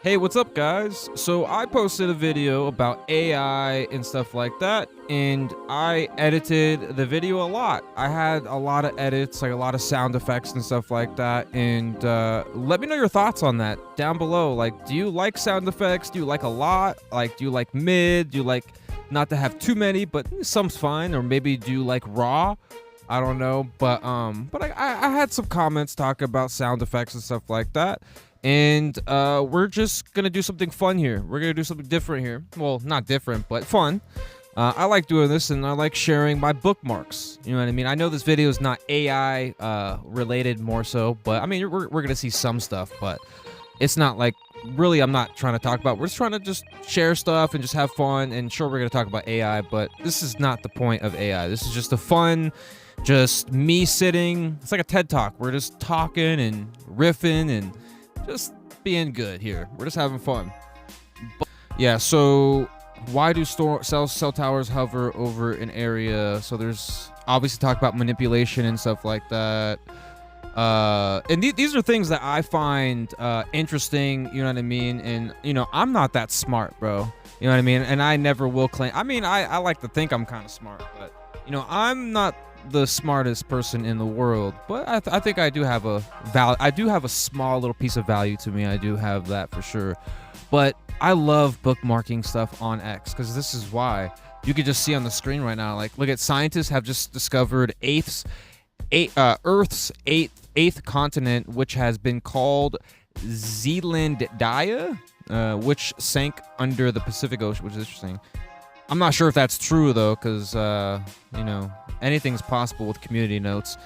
Hey, what's up, guys? So I posted a video about AI and stuff like that, and I edited the video a lot. I had a lot of edits, like a lot of sound effects and stuff like that, and let me know your thoughts on that down below. Like, do you like sound effects? Do you like a lot? Like, do you like mid? Do you like not to have too many, but some's fine? Or maybe do you like raw? I don't know, but I had some comments talking about sound effects and stuff like that. And we're just gonna do something fun here. We're gonna do something different here. Well, not different, but fun. I like doing this, and I like sharing my bookmarks. You know what I mean? I know this video is not AI related more so, but I mean, we're gonna see some stuff, but it's not like really. I'm not trying to talk about. We're just trying to just share stuff and just have fun. And sure, we're gonna talk about AI, but this is not the point of AI. This is just a fun. Just me sitting. It's like a TED Talk. We're just talking and riffing and just being good here. We're just having fun. But yeah, so why do cell towers hover over an area? So there's obviously talk about manipulation and stuff like that. And these are things that I find interesting, you know what I mean? And, you know, I'm not that smart, bro. You know what I mean? And I never will claim. I mean, I like to think I'm kind of smart, but, you know, I'm not the smartest person in the world, but I think I do have a small little piece of value to me. I do have that for sure. But I love bookmarking stuff on X because this is why. You could just see on the screen right now, like, look at scientists have just discovered Earth's eighth continent, which has been called Zealandia, which sank under the Pacific Ocean, which is interesting. I'm not sure if that's true though, because you know, anything's possible with community notes.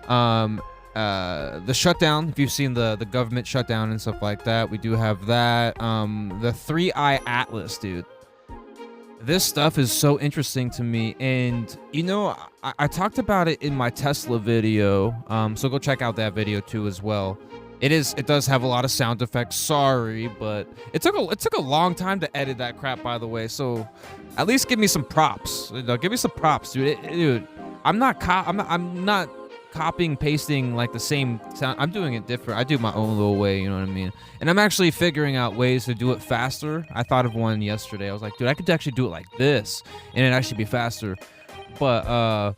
The shutdown, if you've seen the government shutdown and stuff like that, we do have that. The 3-Eye Atlas, dude. This stuff is so interesting to me, and you know, I talked about it in my Tesla video. So go check out that video too as well. It does have a lot of sound effects. Sorry, but it took a long time to edit that crap, by the way. So at least give me some props. You know, give me some props, dude. Dude, I'm not copying pasting like the same sound. I'm doing it different. I do my own little way, you know what I mean? And I'm actually figuring out ways to do it faster. I thought of one yesterday. I was like, dude, I could actually do it like this and it actually be faster. But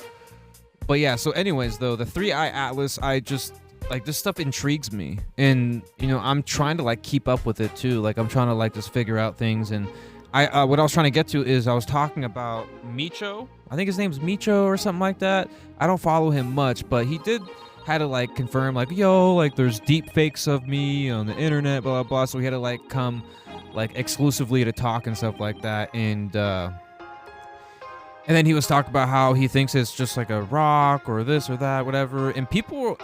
yeah, so anyways though, the 3-Eye Atlas, I just like, this stuff intrigues me, and you know, I'm trying to like keep up with it too. Like, I'm trying to like just figure out things. And what I was trying to get to is I was talking about Micho. I think his name's Micho or something like that. I don't follow him much, but he had to like confirm, like, yo, like there's deep fakes of me on the internet, blah blah blah. So he had to like come like exclusively to talk and stuff like that. And then he was talking about how he thinks it's just like a rock or this or that, whatever. And people,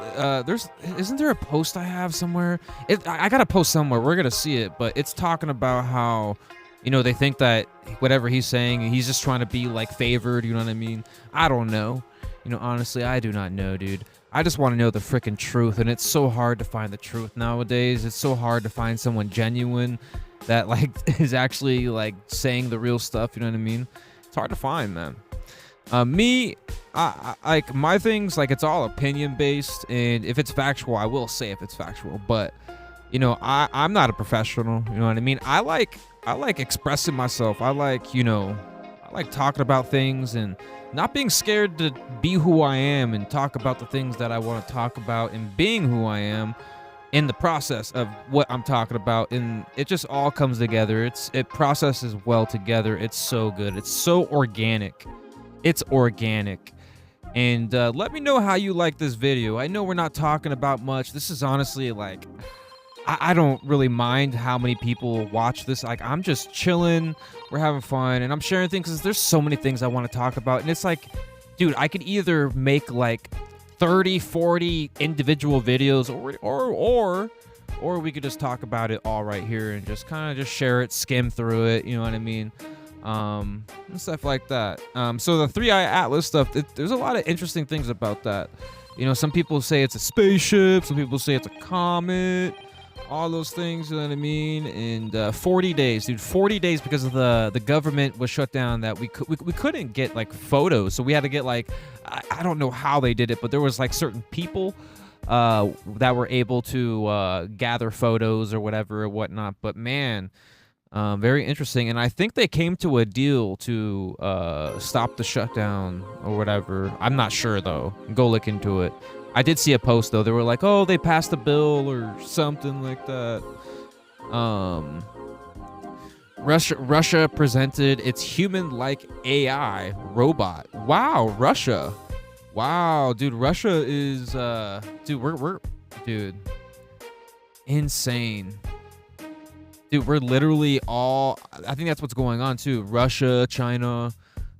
isn't there a post I have somewhere? I got a post somewhere. We're gonna see it, but it's talking about how, you know, they think that whatever he's saying, he's just trying to be like favored. You know what I mean? I don't know. You know, honestly, I do not know, dude. I just want to know the freaking truth, and it's so hard to find the truth nowadays. It's so hard to find someone genuine that like is actually like saying the real stuff. You know what I mean? It's hard to find, man. I like my things, like, it's all opinion based, and if it's factual, I will say if it's factual. But you know, I'm not a professional. You know what I mean? I like expressing myself. I like talking about things and not being scared to be who I am and talk about the things that I want to talk about and being who I am in the process of what I'm talking about. And it just all comes together. It processes well together. It's so good. It's so organic. It's organic. And let me know how you like this video. I know we're not talking about much. This is honestly like, I don't really mind how many people watch this. Like, I'm just chilling. We're having fun. And I'm sharing things because there's so many things I want to talk about. And it's like, dude, I could either make like 30, 40 individual videos, or we could just talk about it all right here and just kind of just share it, skim through it, you know what I mean? And stuff like that. So the 3-Eye Atlas stuff, there's a lot of interesting things about that. You know, some people say it's a spaceship, some people say it's a comet, all those things, you know what I mean? And 40 days, dude, 40 days, because of the government was shut down, that we couldn't get like photos. So we had to get like, I don't know how they did it, but there was like certain people that were able to gather photos or whatever or whatnot. But man, very interesting. And I think they came to a deal to stop the shutdown or whatever. I'm not sure though. Go look into it. I did see a post though. They were like, "Oh, they passed a bill or something like that." Russia presented its human-like AI robot. Wow, Russia. Wow, dude, Russia is dude, insane. Dude, we're literally all, I think that's what's going on too. Russia, China,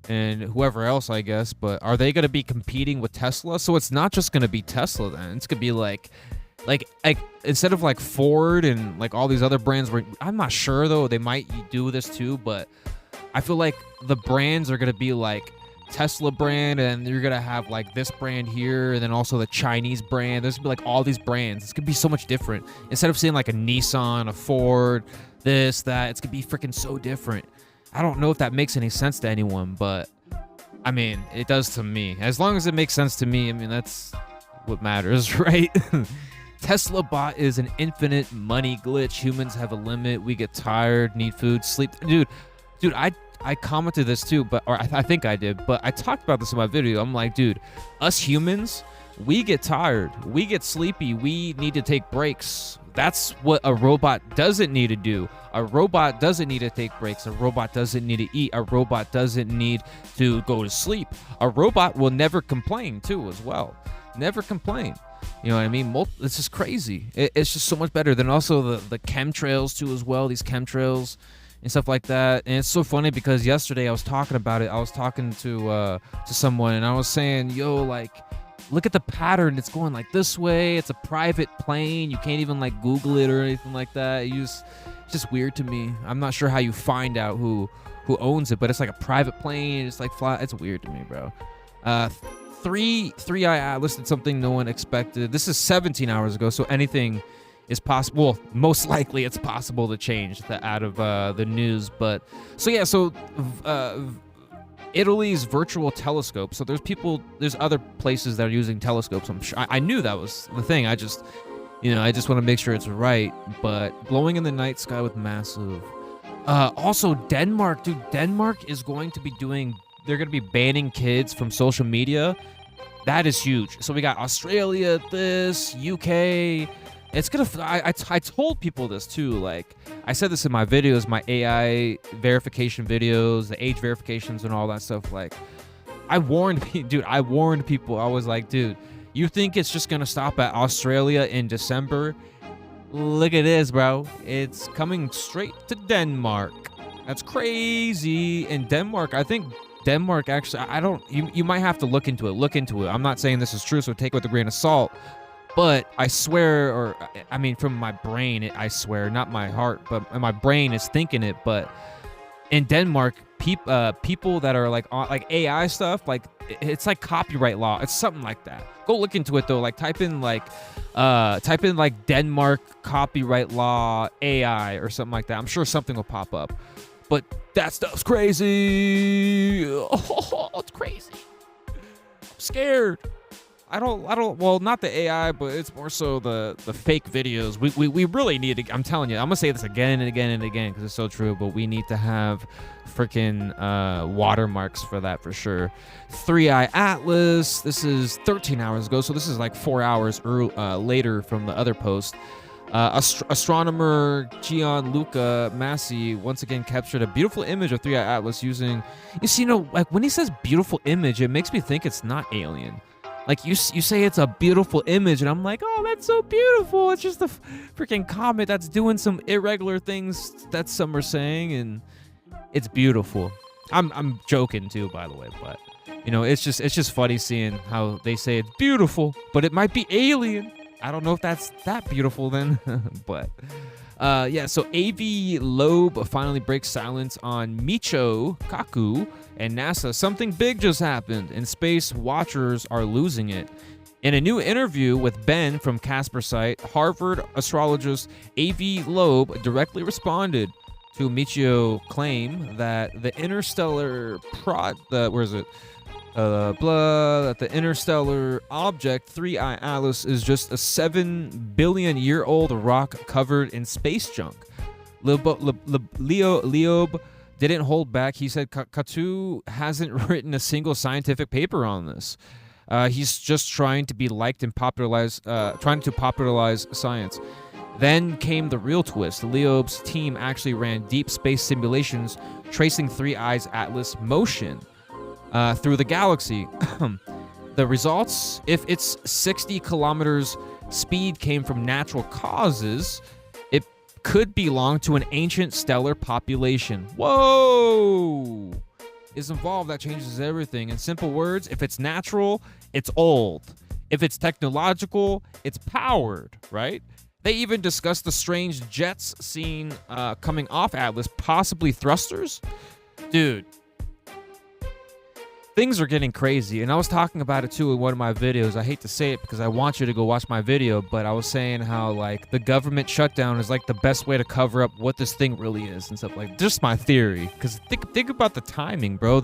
and whoever else, I guess. But are they going to be competing with Tesla? So it's not just going to be Tesla then. It's going to be like instead of like Ford and like all these other brands where I'm not sure though, they might do this too, but I feel like the brands are going to be like Tesla brand, and you're going to have like this brand here, and then also the Chinese brand. There's going to be like all these brands. It's going to be so much different. Instead of seeing like a Nissan, a Ford, this, that, it's going to be freaking so different. I don't know if that makes any sense to anyone, but I mean, it does to me. As long as it makes sense to me, I mean, that's what matters, right? Tesla bot is an infinite money glitch. Humans have a limit. We get tired, need food, sleep. Dude, I commented this too, or I think I did, but I talked about this in my video. I'm like, dude, us humans, we get tired, we get sleepy, we need to take breaks. That's what a robot doesn't need to do. A robot doesn't need to take breaks. A robot doesn't need to eat. A robot doesn't need to go to sleep. A robot will never complain too as well. Never complain. You know what I mean? It's just crazy. It's just so much better. Than also the chemtrails too as well. These chemtrails and stuff like that. And it's so funny because yesterday I was talking about it. I was talking to someone, and I was saying, yo, like, look at the pattern. It's going like this way. It's a private plane. You can't even like Google it or anything like that. It's just weird to me. I'm not sure how you find out who owns it, but it's like a private plane. It's like fly. It's weird to me, bro. 3i Atlas did something no one expected. This is 17 hours ago, so anything is possible. Well, most likely it's possible to change that out of the news. But so yeah, so Italy's virtual telescope. So there's other places that are using telescopes. I'm sure I knew that was the thing. I just want to make sure it's right. But glowing in the night sky with massive. Also Denmark, dude. Denmark is going to be doing. They're going to be banning kids from social media. That is huge. So we got Australia, this, UK. It's going to... I told people this, too. Like, I said this in my videos, my AI verification videos, the age verifications and all that stuff. Like, I warned people. I was like, dude, you think it's just going to stop at Australia in December? Look at this, bro. It's coming straight to Denmark. That's crazy. In Denmark, I think... Denmark, actually, I don't... You might have to look into it. Look into it. I'm not saying this is true, so take it with a grain of salt. But I swear, or I mean, from my brain, I swear, not my heart, but my brain is thinking it. But in Denmark, people that are like on like AI stuff, like it's like copyright law. It's something like that. Go look into it though. Like type in like Denmark copyright law AI or something like that. I'm sure something will pop up. But that stuff's crazy. Oh, it's crazy. I'm scared. I don't, well, not the AI, but it's more so the fake videos. We really need to, I'm telling you, I'm going to say this again and again and again because it's so true, but we need to have freaking watermarks for that for sure. 3i Atlas, this is 13 hours ago, so this is like 4 hours later from the other post. Astronomer Gianluca Massi once again captured a beautiful image of 3i Atlas using... like when he says beautiful image, it makes me think it's not alien. Like you say it's a beautiful image, and I'm like, oh, that's so beautiful. It's just a freaking comet that's doing some irregular things that some are saying, and it's beautiful. I'm joking too, by the way, but it's just funny seeing how they say it's beautiful, but it might be alien. I don't know if that's that beautiful then, but yeah, so AV Loeb finally breaks silence on Michio Kaku and NASA. Something big just happened, and space watchers are losing it. In a new interview with Ben from Casper site, Harvard astrologist AV Loeb directly responded to Michio's claim that the interstellar blah, that the interstellar object 3I Atlas is just a 7 billion-year-old rock covered in space junk. Leob didn't hold back. He said Katu hasn't written a single scientific paper on this. He's just trying to be liked and trying to popularize science. Then came the real twist. Leob's team actually ran deep space simulations tracing 3I's Atlas motion through the galaxy. The results, if its 60 kilometers speed came from natural causes, it could belong to an ancient stellar population. Whoa! Is involved, that changes everything. In simple words, if it's natural, it's old. If it's technological, it's powered, right? They even discussed the strange jets seen coming off Atlas, possibly thrusters. Dude, things are getting crazy, and I was talking about it too in one of my videos. I hate to say it because I want you to go watch my video, but I was saying how like the government shutdown is like the best way to cover up what this thing really is and stuff like. Just my theory, because think about the timing, bro.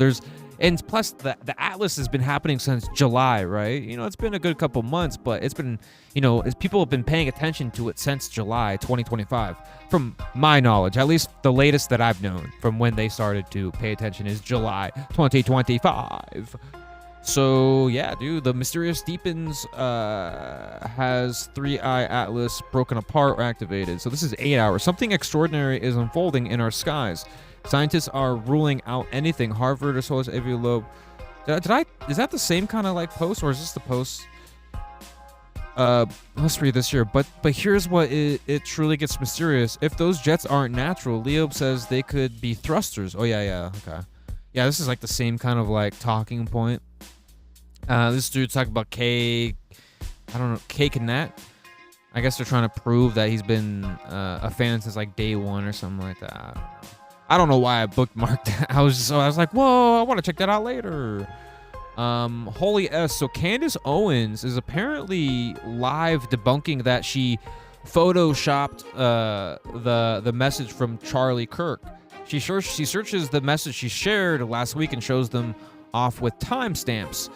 And plus the Atlas has been happening since July, right? You know, it's been a good couple months, but it's been, you know, people have been paying attention to it since July 2025. From my knowledge, at least the latest that I've known from when they started to pay attention is July 2025. So yeah, dude, the mysterious deepens has 3I Atlas broken apart or activated. So this is 8 hours. Something extraordinary is unfolding in our skies. Scientists are ruling out anything. Harvard or so is every lobe. Is that the same kind of like post, or is this the post history this year? But here's what it truly gets mysterious. If those jets aren't natural, Leo says they could be thrusters. Oh yeah, okay. Yeah, this is like the same kind of like talking point. This dude's talking about I don't know, Cake and Nat. I guess they're trying to prove that he's been a fan since like day one or something like that. I don't know why I bookmarked that. I was like, whoa, I want to check that out later. Holy S. So Candace Owens is apparently live debunking that she photoshopped the message from Charlie Kirk. She searches the message she shared last week and shows them off with timestamps.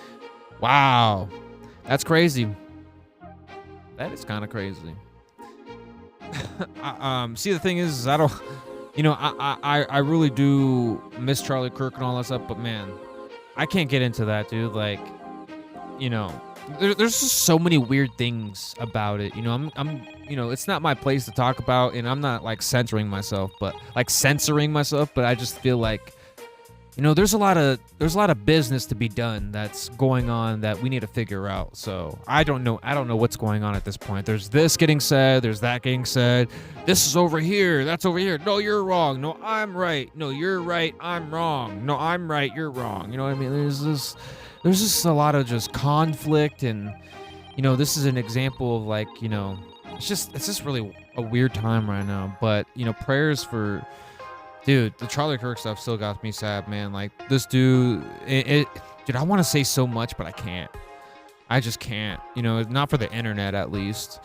Wow, that's crazy. That is kind of crazy. See, the thing is I don't. You know, I really do miss Charlie Kirk and all that stuff, but man, I can't get into that, dude. Like, you know, there's just so many weird things about it. You know, I'm, you know, it's not my place to talk about, and I'm not like censoring myself, but I just feel like, you know, there's a lot of business to be done that's going on that we need to figure out. So I don't know what's going on at this point. There's this getting said, there's that getting said. This is over here, that's over here. No, you're wrong. No, I'm right. No, you're right. I'm wrong. No, I'm right. You're wrong. You know what I mean? There's just a lot of just conflict, and you know, this is an example of like, you know, it's just really a weird time right now. But you know, prayers for. Dude, the Charlie Kirk stuff still got me sad, man. Like, this dude, dude, I want to say so much, but I can't. I just can't. You know, not for the internet, at least.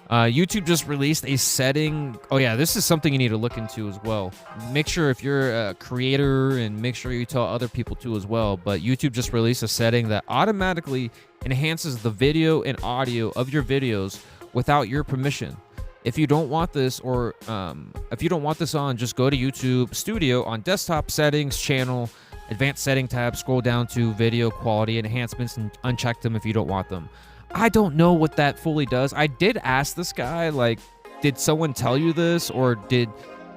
YouTube just released a setting. Oh, yeah, this is something you need to look into as well. Make sure if you're a creator, and make sure you tell other people too as well. But YouTube just released a setting that automatically enhances the video and audio of your videos without your permission. If you don't want this, or if you don't want this on, just go to YouTube Studio on desktop settings, channel, advanced setting tab, scroll down to video quality enhancements and uncheck them if you don't want them. I don't know what that fully does. I did ask this guy, like, did someone tell you this, or did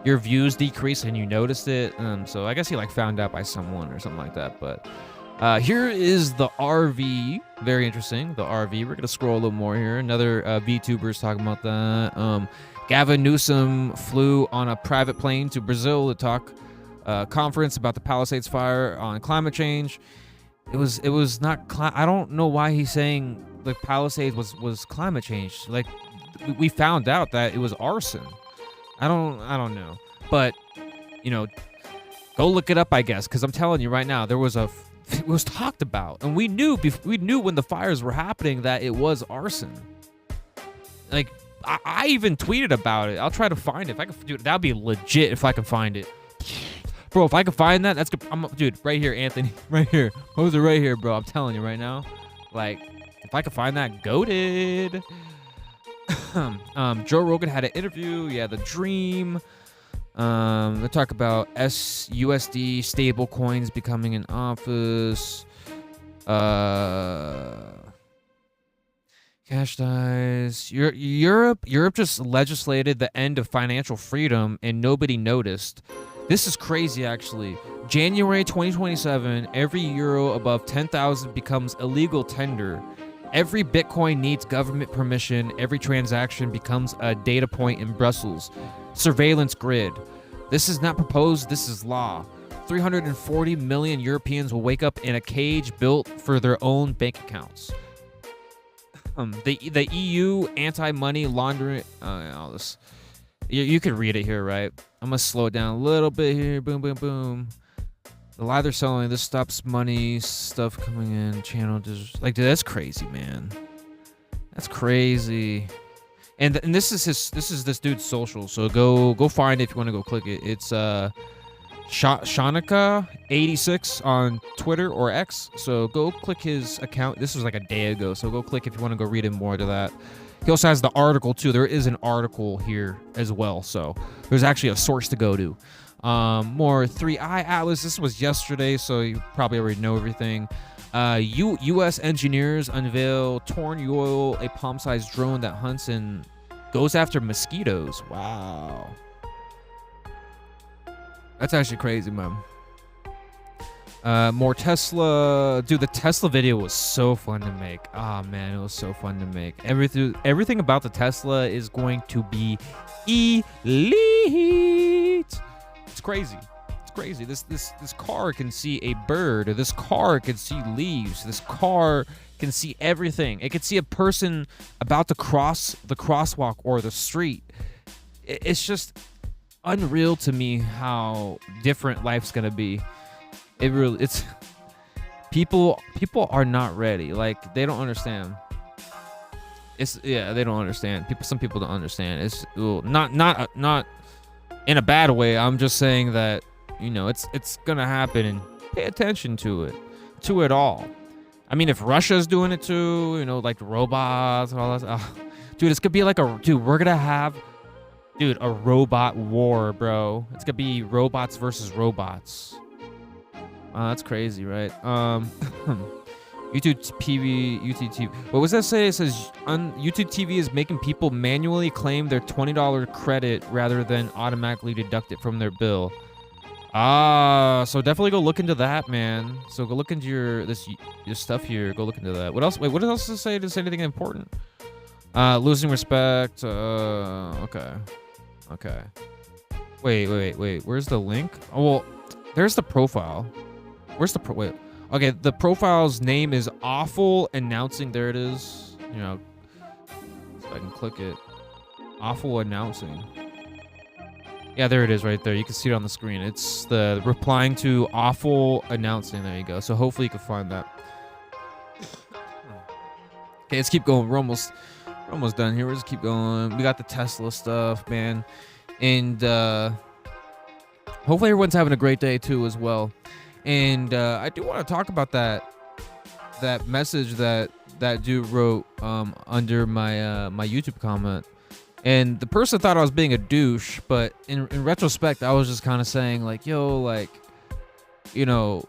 your views decrease and you noticed it? So I guess he like found out by someone or something like that. But here is the RV. Very interesting. The RV. We're gonna scroll a little more here. Another VTuber's talking about that. Gavin Newsom flew on a private plane to Brazil to talk conference about the Palisades fire on climate change. It was not. I don't know why he's saying the Palisades was climate change. Like, we found out that it was arson. I don't know. But you know, go look it up, I guess, because I'm telling you right now, it was talked about, and we knew when the fires were happening that it was arson. Like, I even tweeted about it. I'll try to find it if I can. Dude, that'd be legit if I can find it. Bro, if I could find that, that's good. Dude, right here, Anthony. Right here. Post it right here, bro. I'm telling you right now. Like, if I could find that, goated. Joe Rogan had an interview. Yeah, the dream. They talk about USD stable coins becoming in office. Cash dies. Europe just legislated the end of financial freedom and nobody noticed. This is crazy, actually. January 2027, every euro above 10,000 becomes illegal tender. Every Bitcoin needs government permission. Every transaction becomes a data point in Brussels. Surveillance grid. This is not proposed, this is law. 340 million Europeans will wake up in a cage built for their own bank accounts. The EU anti-money laundering, all this. You can read it here, right? I'm gonna slow it down a little bit here. Boom, boom, boom. The lie they're selling, this stops money stuff coming in. Channel just like, dude, that's crazy, man. That's crazy. And this is this dude's social. So go find it if you want to go click it. It's Shanika86 on Twitter or X. So go click his account. This was like a day ago. So go click if you want to go read in more to that. He also has the article too. There is an article here as well. So there's actually a source to go to. More 3i Atlas. This was yesterday, so you probably already know everything. U.S. engineers unveil Torn Yoil, a palm-sized drone that hunts and goes after mosquitoes. Wow. That's actually crazy, man. More Tesla. Dude, the Tesla video was so fun to make. Ah, man, it was so fun to make. Everything about the Tesla is going to be elite. It's crazy. It's crazy. This car can see a bird, or this car can see leaves. This car can see everything. It can see a person about to cross the crosswalk or the street. It's just unreal to me how different life's gonna be. It's people are not ready. Like, they don't understand. They don't understand. Some people don't understand. It's not in a bad way. I'm just saying that, you know, it's gonna happen, and pay attention to it all. I mean, if Russia's doing it too, you know, like robots and all that. Dude, it's gonna be like we're gonna have, a robot war, bro. It's gonna be robots versus robots. That's crazy, right? YouTube TV. What was that say? It says YouTube TV is making people manually claim their $20 credit rather than automatically deduct it from their bill. So definitely go look into that, man. So go look into your stuff here. Go look into that. What else? Wait, what else does it say? Does it say anything important? Losing respect. Okay. Wait. Where's the link? Oh, well, there's the profile. Where's the wait? Okay, the profile's name is Awful Announcing. There it is. You know, if I can click it. Awful Announcing. Yeah, there it is right there. You can see it on the screen. It's the replying to Awful Announcing. There you go. So hopefully you can find that. Okay, let's keep going. We're almost done here. We'll just keep going. We got the Tesla stuff, man. And hopefully everyone's having a great day too as well. And I do want to talk about that message that dude wrote under my my YouTube comment. And the person thought I was being a douche, but in retrospect, I was just kind of saying, like, yo, like, you know,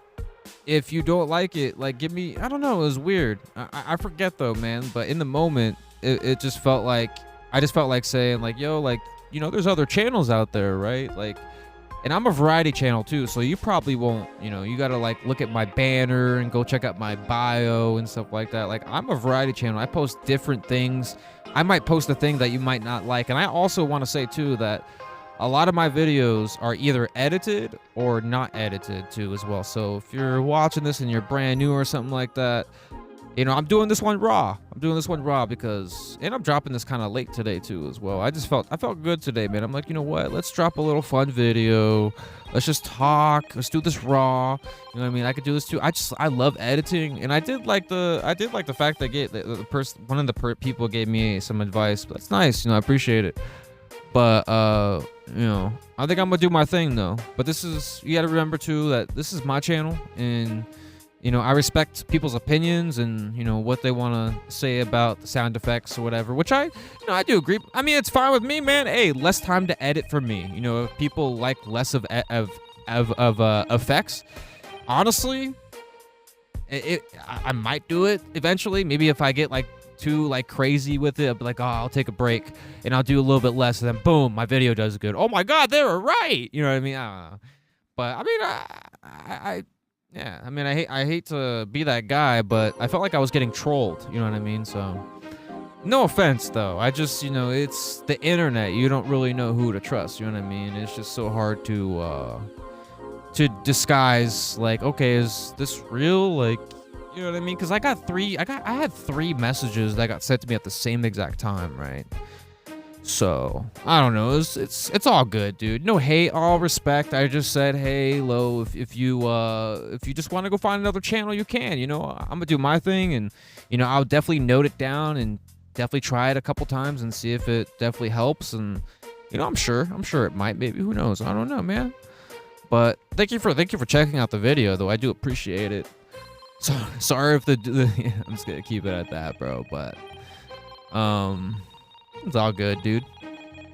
if you don't like it, like, give me, I don't know, it was weird. I forget though, man. But in the moment, it just felt like, I just felt like saying, like, yo, like, you know, there's other channels out there, right? Like, and I'm a variety channel too, so you probably won't, you know, you gotta like look at my banner and go check out my bio and stuff like that. Like, I'm a variety channel. I post different things. I might post a thing that you might not like. And I also want to say too that a lot of my videos are either edited or not edited too as well. So if you're watching this and you're brand new or something like that, you know, I'm doing this one raw. Because, and I'm dropping this kind of late today too as well. I felt good today, man. I'm like, you know what? Let's drop a little fun video. Let's just talk. Let's do this raw. You know what I mean? I could do this too. I love editing, and I did like the fact that one of the people gave me some advice. But that's nice. You know, I appreciate it. But I think I'm gonna do my thing though. But you gotta remember too that this is my channel, and I respect people's opinions and what they want to say about the sound effects or whatever, which I do agree. I mean, it's fine with me, man. Hey, less time to edit for me. If people like less of effects, honestly, I might do it eventually. Maybe if I get like too like crazy with it, I'll be like, oh, I'll take a break and I'll do a little bit less, and then boom, my video does good. Oh my god, they were right. You know what I mean? I don't know. But I mean, yeah, I mean, I hate to be that guy, but I felt like I was getting trolled. You know what I mean? So, no offense though. I just, it's the internet. You don't really know who to trust. You know what I mean? It's just so hard to disguise. Like, okay, is this real? Like, you know what I mean? Because I had 3 messages that got sent to me at the same exact time, right? So I don't know. It's all good, dude. No hate, all respect. I just said, hey, Lo, if you just want to go find another channel, you can. I'm gonna do my thing, and I'll definitely note it down and definitely try it a couple times and see if it definitely helps. And I'm sure it might. Maybe, who knows? I don't know, man. But thank you for checking out the video, though. I do appreciate it. So sorry if yeah, I'm just gonna keep it at that, bro. But it's all good, dude.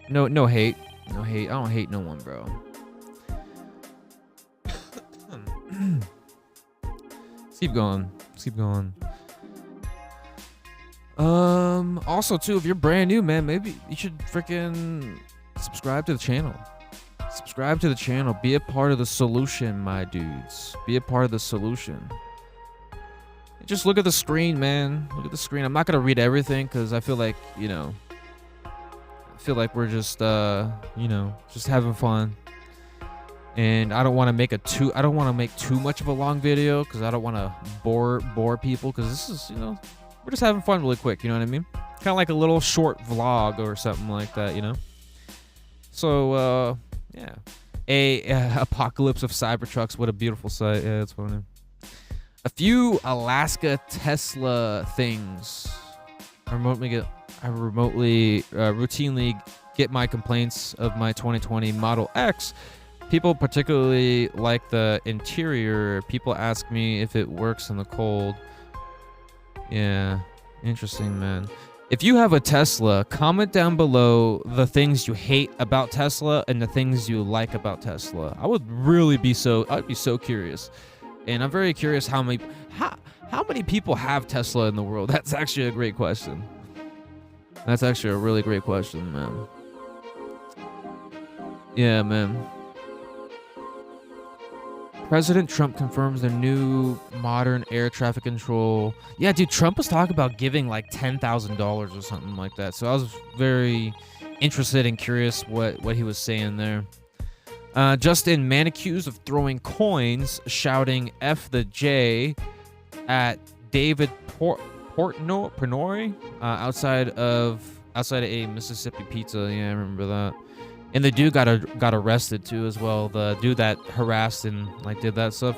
No hate. No hate. I don't hate no one, bro. Let's keep going. Let's keep going. Also, too, if you're brand new, man, maybe you should freaking subscribe to the channel. Subscribe to the channel. Be a part of the solution, my dudes. Be a part of the solution. Just look at the screen, man. Look at the screen. I'm not gonna read everything because I feel like, we're just just having fun, and I don't want to make too much of a long video because I don't want to bore people, because this is we're just having fun really quick. You know what I mean? Kind of like a little short vlog or something like that. So yeah, apocalypse of Cybertrucks. What a beautiful sight. Yeah, that's funny. A few Alaska Tesla things. I routinely get my complaints of my 2020 Model X. People particularly like the interior. People ask me if it works in the cold. Yeah, interesting, man. If you have a Tesla, comment down below the things you hate about Tesla and the things you like about Tesla. I'd be so curious. And I'm very curious how many people have Tesla in the world. That's actually a great question. That's actually a really great question, man. Yeah, man. President Trump confirms their new modern air traffic control. Yeah, dude, Trump was talking about giving like $10,000 or something like that. So I was very interested and curious what he was saying there. Justin man accused of throwing coins, shouting "F the J" at David Portnoy outside of a Mississippi Pizza. Yeah, I remember that. And the dude got arrested too as well. The dude that harassed and did that stuff,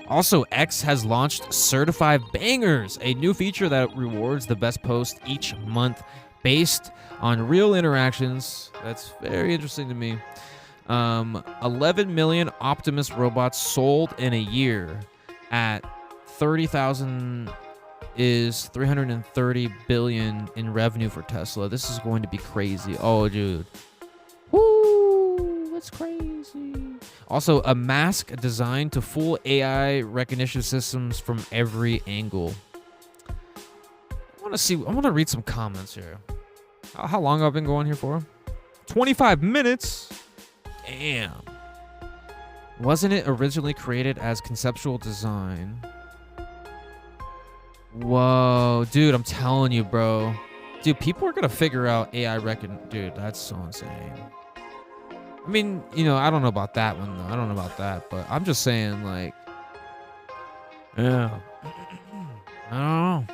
Also, X has launched Certified Bangers, a new feature that rewards the best post each month based on real interactions. That's very interesting to me. 11 million Optimus robots sold in a year at 30,000 is 330 billion in revenue for Tesla. This is going to be crazy. Oh, dude. Woo, that's crazy. Also, a mask designed to fool AI recognition systems from every angle. I want to read some comments here. How long have I been going here for? 25 minutes. Damn. Wasn't it originally created as conceptual design? Whoa, dude, I'm telling you, bro. Dude, people are gonna figure out AI Dude, that's so insane. I mean, I don't know about that one, though. I don't know about that, but I'm just saying, yeah. I don't know.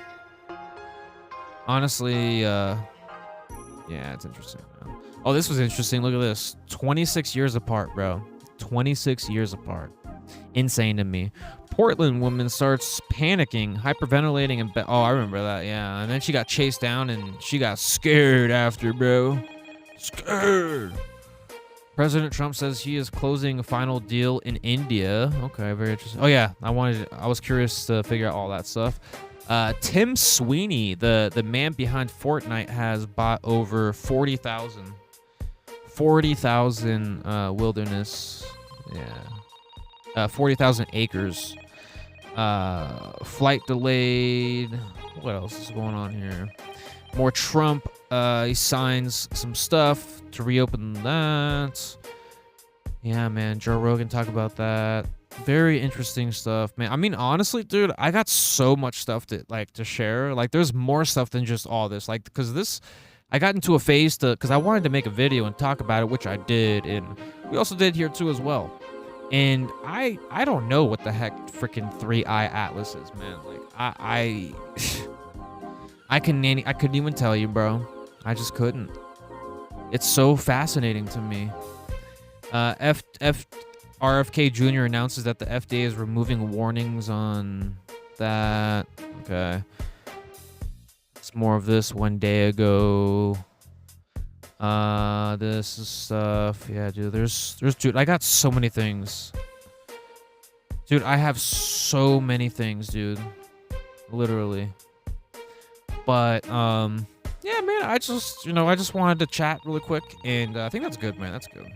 Honestly, yeah, it's interesting, man. Oh, this was interesting. Look at this. 26 years apart, bro. 26 years apart. Insane to me. Portland woman starts panicking, hyperventilating, and oh, I remember that, yeah. And then she got chased down, and she got scared after, bro. Scared. President Trump says he is closing a final deal in India. Okay, very interesting. Oh yeah, I was curious to figure out all that stuff. Tim Sweeney, the man behind Fortnite, has bought over 40,000 wilderness. Yeah. 40,000 acres. Flight delayed. What else is going on here? More Trump. He signs some stuff to reopen that. Yeah, man. Joe Rogan talk about that. Very interesting stuff, man. I mean, honestly, dude, I got so much stuff to share. Like, there's more stuff than just all this. Like, because I got into a phase because I wanted to make a video and talk about it, which I did, and we also did here too as well. And I don't know what the heck freaking 3-eye atlas is, man. Like, I couldn't even tell you, bro. I just couldn't. It's so fascinating to me. RFK Jr. announces that the FDA is removing warnings on that. Okay. It's more of this 1 day ago. This is stuff. Yeah, dude. Dude, I got so many things. Dude, I have so many things, dude. Literally. But, yeah, man, I just wanted to chat really quick, and I think that's good, man. That's good.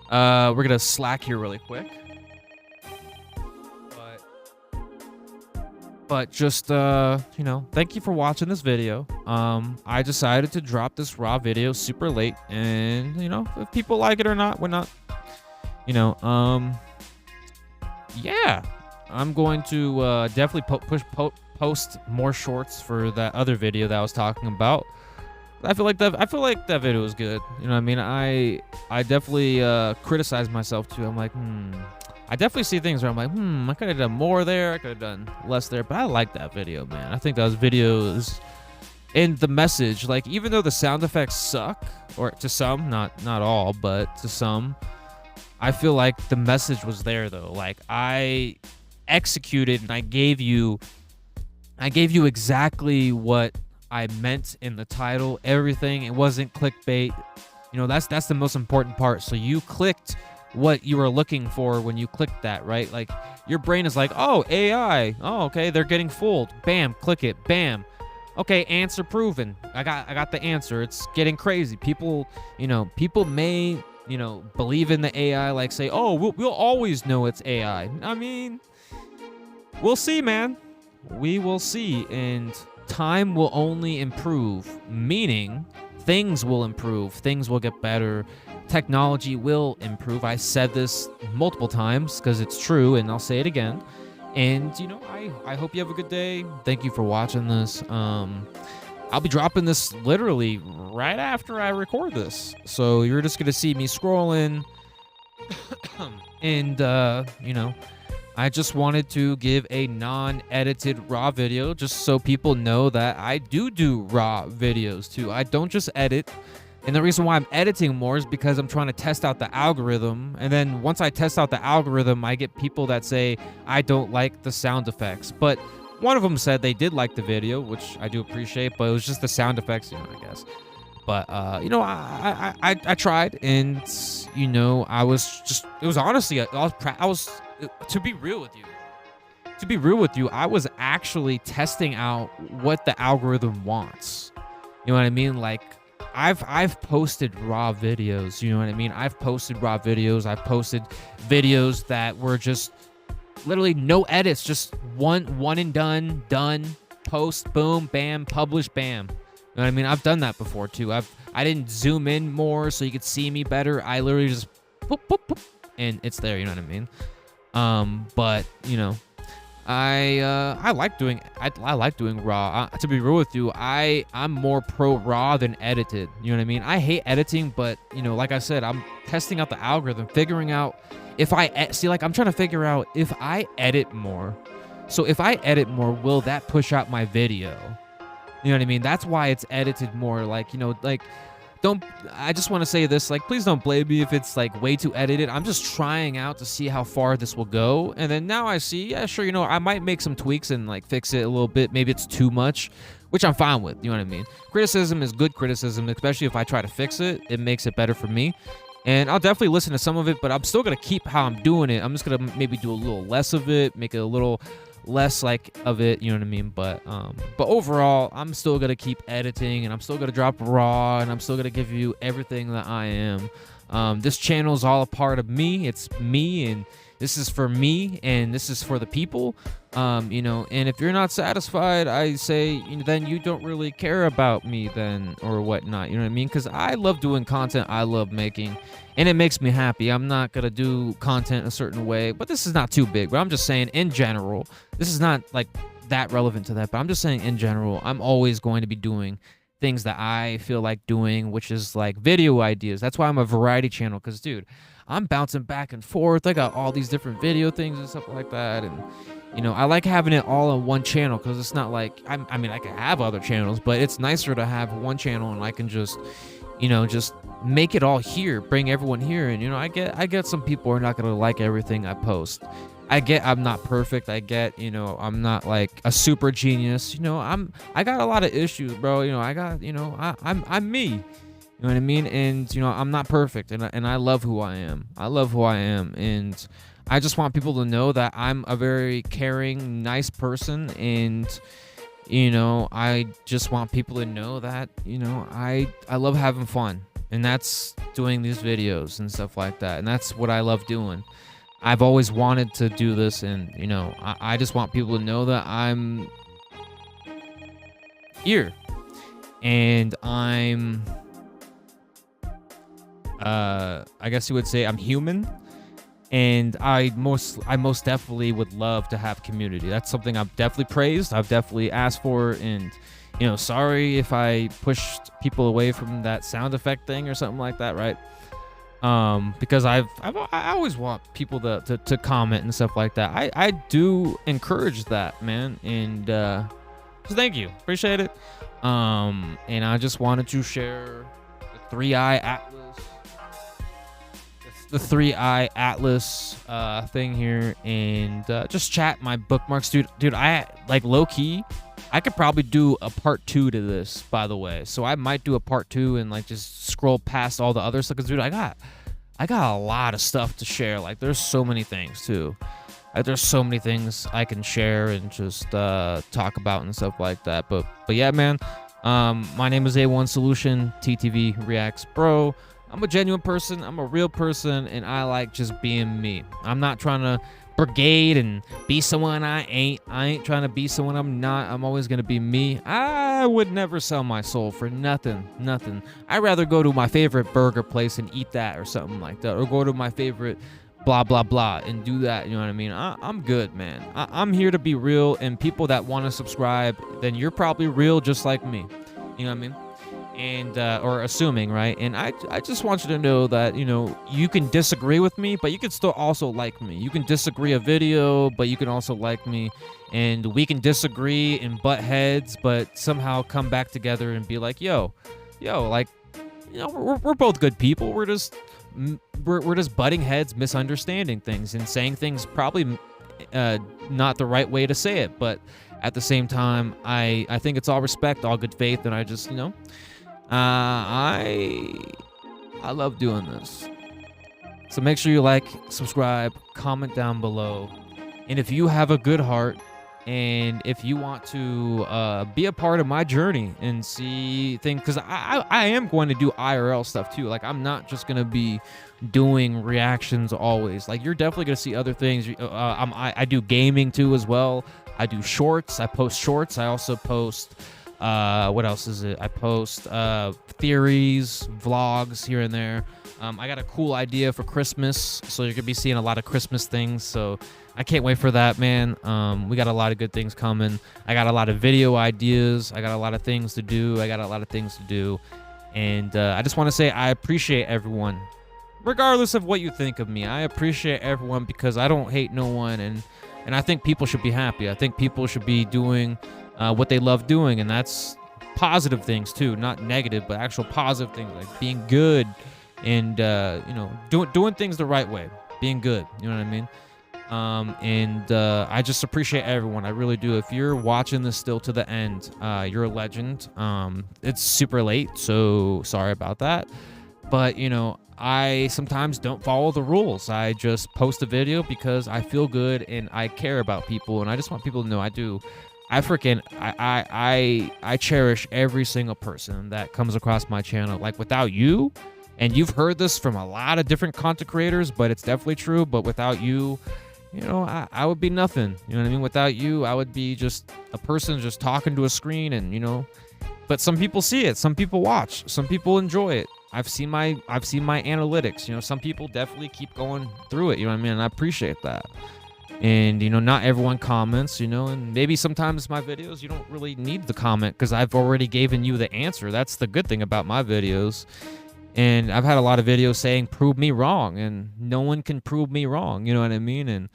We're gonna Slack here really quick. But just, thank you for watching this video. I decided to drop this raw video super late, and, if people like it or not, we're not, yeah. I'm going to, definitely post more shorts for that other video that I was talking about. I feel like that video was good. You know what I mean? I definitely criticize myself too. I'm like, I definitely see things where I'm like, I could have done more there. I could have done less there. But I like that video, man. I think those videos and the message, like, even though the sound effects suck, or to some, not all, but to some, I feel like the message was there though. Like, I executed and I gave you exactly what I meant in the title, everything. It wasn't clickbait. That's the most important part. So you clicked what you were looking for when you clicked that, right? Like, your brain is like, oh, AI. Oh, okay, they're getting fooled. Bam, click it. Bam. Okay, answer proven. I got the answer. It's getting crazy. People may, believe in the AI, like say, oh, we'll always know it's AI. I mean, we'll see, man. We will see, and time will only improve, meaning things will improve, things will get better, technology will improve. I said this multiple times because it's true, and I'll say it again. And, I hope you have a good day. Thank you for watching this. I'll be dropping this literally right after I record this. So you're just going to see me scrolling. And, I just wanted to give a non-edited raw video just so people know that I do raw videos too. I don't just edit. And the reason why I'm editing more is because I'm trying to test out the algorithm. And then once I test out the algorithm, I get people that say, I don't like the sound effects. But one of them said they did like the video, which I do appreciate, but it was just the sound effects, I guess. But, I tried, and, I was just, it was honestly, to be real with you, I was actually testing out what the algorithm wants. You know what I mean? Like, I've posted raw videos, you know what I mean? I've posted raw videos. I've posted videos that were just literally no edits, just one and done, post, boom, bam, publish, bam. You know what I mean? I've done that before too. I didn't zoom in more so you could see me better. I literally just boop, boop, boop, and it's there, you know what I mean? But I like doing raw. To be real with you, I'm more pro raw than edited. You know what I mean? I hate editing, but like I said, I'm testing out the algorithm, figuring out if I'm trying to figure out if I edit more. So if I edit more, will that push out my video? You know what I mean? That's why it's edited more. Like, don't I just want to say this, like, please don't blame me if it's like way too edited. I'm just trying out to see how far this will go, and then now I see, yeah, sure, I might make some tweaks and like fix it a little bit. Maybe it's too much, which I'm fine with. You know what I mean? Criticism is good criticism, especially if I try to fix it. It makes it better for me. And I'll definitely listen to some of it, but I'm still gonna keep how I'm doing it. I'm just gonna maybe do a little less of it, make it a little less like of it, you know what I mean? But overall, I'm still gonna keep editing, and I'm still gonna drop raw, and I'm still gonna give you everything that I am. This channel is all a part of me. It's me, and this is for me, and this is for the people. And if you're not satisfied, I say, then you don't really care about me then, or whatnot, you know what I mean? Because I love doing content I love making, and it makes me happy. I'm not gonna do content a certain way, but this is not too big, but I'm just saying in general, this is not like that relevant to that, but I'm just saying in general, I'm always going to be doing things that I feel like doing, which is like video ideas. That's why I'm a variety channel, because dude, I'm bouncing back and forth. I got all these different video things and stuff like that, and I like having it all on one channel, because it's not like I mean, I can have other channels, but it's nicer to have one channel, and I can just just make it all here, bring everyone here. And I get some people are not gonna like everything I post. I get I'm not perfect. I get I'm not like a super genius. I got a lot of issues, bro. I got I'm me. You know what I mean? And I'm not perfect, and I love who I am. I love who I am, and I just want people to know that I'm a very caring, nice person, and I just want people to know that I love having fun, and that's doing these videos and stuff like that, and that's what I love doing. I've always wanted to do this, and I just want people to know that I'm here, and I'm I guess you would say I'm human. And I most definitely would love to have community. That's something I've definitely praised. I've definitely asked for, and sorry if I pushed people away from that sound effect thing or something like that, right? Because I always want people to comment and stuff like that. I do encourage that, man, and so thank you, appreciate it. And I just wanted to share the 3i Atlas. The 3i Atlas thing here, and just chat my bookmarks, dude. I like low-key, I could probably do a part 2 to this, by the way. So I might do a part 2 and like just scroll past all the other stuff, because dude, I got a lot of stuff to share. Like there's so many things too. Like there's so many things I can share and just talk about and stuff like that. But yeah, man. My name is A1 Solution, TTV Reacts Bro. I'm a genuine person, I'm a real person, and I like just being me. I'm not trying to brigade and be someone I ain't. I ain't trying to be someone I'm not. I'm always going to be me. I would never sell my soul for nothing. I'd rather go to my favorite burger place and eat that or something like that, or go to my favorite blah, blah, blah, and do that, you know what I mean? I'm good, man. I'm here to be real, and people that want to subscribe, then you're probably real just like me. You know what I mean? And or assuming, right? And I just want you to know that you can disagree with me, but you can still also like me. You can disagree a video, but you can also like me, and we can disagree and butt heads, but somehow come back together and be like, yo, like we're both good people. We're just butting heads, misunderstanding things, and saying things probably not the right way to say it, but at the same time, I think it's all respect, all good faith, and I just I love doing this. So make sure you like, subscribe, comment down below. And if you have a good heart, and if you want to be a part of my journey and see things, because I am going to do IRL stuff too. Like I'm not just going to be doing reactions always. Like you're definitely going to see other things. I do gaming too as well. I do shorts. I post shorts. I also post what else is it? I post theories, vlogs here and there. I got a cool idea for Christmas, so you're gonna be seeing a lot of Christmas things, so I can't wait for that, man. We got a lot of good things coming. I got a lot of video ideas. I got a lot of things to do. And I just want to say I appreciate everyone, regardless of what you think of me. I appreciate everyone because I don't hate no one, and I think people should be happy. I think people should be doing what they love doing, and that's positive things too, not negative, but actual positive things like being good and doing things the right way, being good. You know what I mean? I just appreciate everyone. I really do. If you're watching this still to the end, you're a legend. It's super late, so sorry about that. But, I sometimes don't follow the rules. I just post a video because I feel good and I care about people, and I just want people to know I do. I cherish every single person that comes across my channel. Like, without you, and you've heard this from a lot of different content creators, but it's definitely true. But without you, I would be nothing. You know what I mean? Without you, I would be just a person just talking to a screen, and but some people see it, some people watch, some people enjoy it. I've seen my analytics. Some people definitely keep going through it. You know what I mean? And I appreciate that. And not everyone comments. And maybe sometimes my videos you don't really need the comment because I've already given you the answer. That's the good thing about my videos. And I've had a lot of videos saying prove me wrong, and no one can prove me wrong. You know what I mean?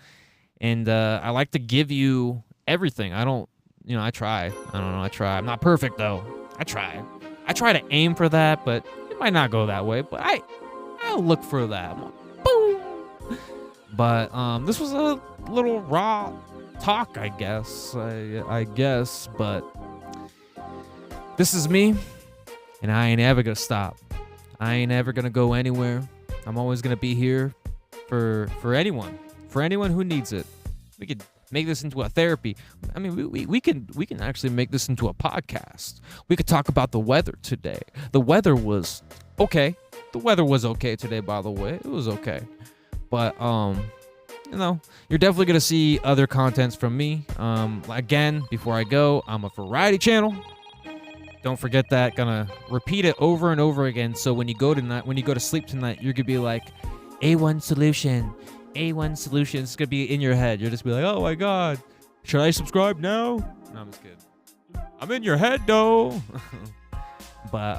And I like to give you everything. I don't. I try. I don't know. I try. I'm not perfect though. I try. I try to aim for that, but it might not go that way. But I'll look for that. Boom. But this was a little raw talk, I guess. I guess. But this is me, and I ain't ever gonna stop. I ain't ever gonna go anywhere. I'm always gonna be here for anyone who needs it. We could make this into a therapy. I mean, we can actually make this into a podcast. We could talk about the weather today. The weather was okay. The weather was okay today, by the way. It was okay. But you're definitely gonna see other contents from me. Again, before I go, I'm a variety channel. Don't forget that. Gonna repeat it over and over again. So when you go to sleep tonight, you're gonna be like, A1 solution. A1 solution. It's gonna be in your head. You'll just be like, oh my god, should I subscribe now? No, I'm just kidding. I'm in your head though. But